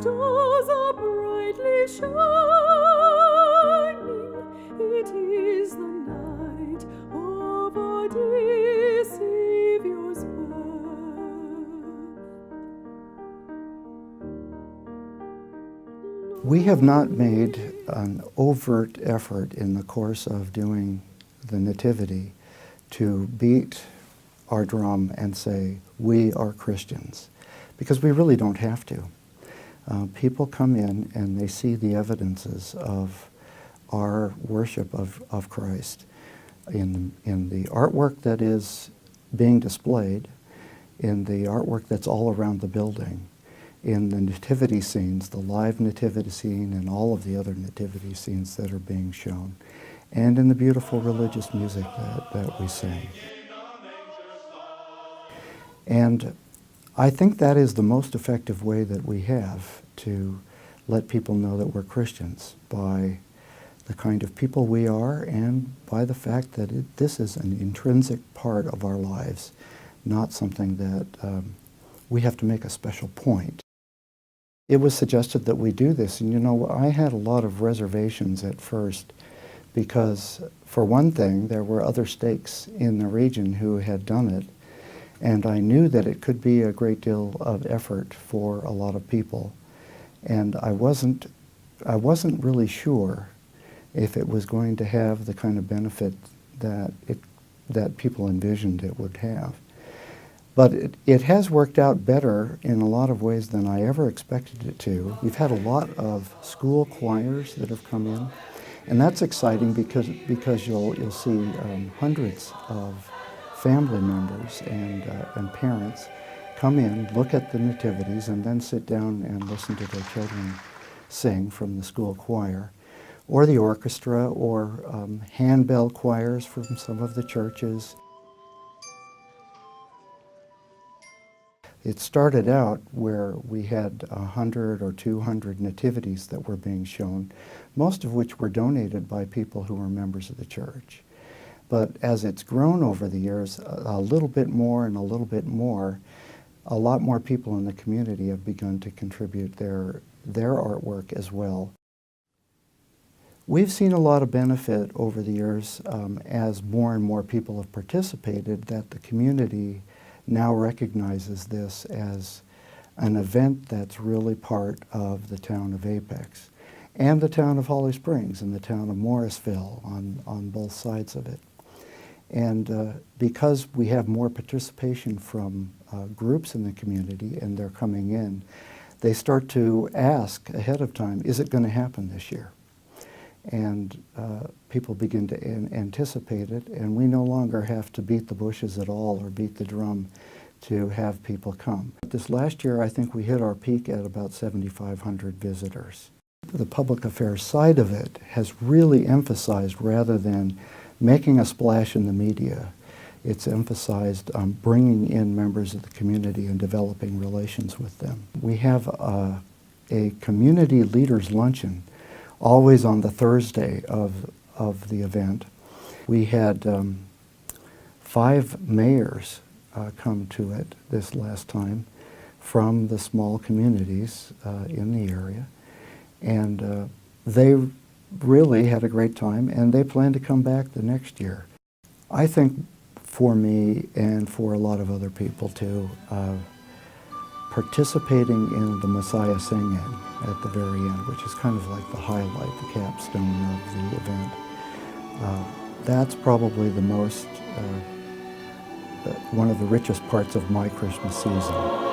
stars are brightly shining. It is the night of our dear Saviour's birth. We have not made an overt effort in the course of doing the Nativity to beat our drum and say, we are Christians, because we really don't have to. People come in and they see the evidences of our worship of Christ in the artwork that is being displayed, in the artwork that's all around the building, in the nativity scenes, the live nativity scene and all of the other nativity scenes that are being shown, and in the beautiful religious music that we sing. And I think that is the most effective way that we have to let people know that we're Christians, by the kind of people we are and by the fact that this is an intrinsic part of our lives, not something that we have to make a special point. It was suggested that we do this, and you know, I had a lot of reservations at first because, for one thing, there were other stakes in the region who had done it, and I knew that it could be a great deal of effort for a lot of people. And I wasn't really sure if it was going to have the kind of benefit that people envisioned it would have. But it has worked out better in a lot of ways than I ever expected it to. We've had a lot of school choirs that have come in, and that's exciting because you'll see hundreds of family members and parents come in, look at the nativities, and then sit down and listen to their children sing from the school choir, or the orchestra, or handbell choirs from some of the churches. It started out where we had 100 or 200 nativities that were being shown, most of which were donated by people who were members of the church. But as it's grown over the years, a little bit more and a little bit more, a lot more people in the community have begun to contribute their artwork as well. We've seen a lot of benefit over the years as more and more people have participated, that the community now recognizes this as an event that's really part of the town of Apex and the town of Holly Springs and the town of Morrisville on both sides of it. And because we have more participation from groups in the community and they're coming in, they start to ask ahead of time, is it going to happen this year? And people begin to anticipate it, and we no longer have to beat the bushes at all or beat the drum to have people come. This last year, I think we hit our peak at about 7,500 visitors. The public affairs side of it has really emphasized, rather than making a splash in the media, it's emphasized bringing in members of the community and developing relations with them. We have a community leaders luncheon always on the Thursday of the event. We had 5 mayors come to it this last time from the small communities in the area, and they really had a great time, and they plan to come back the next year. I think for me and for a lot of other people too, participating in the Messiah Sing-In at the very end, which is kind of like the highlight, the capstone of the event, that's probably the most, one of the richest parts of my Christmas season.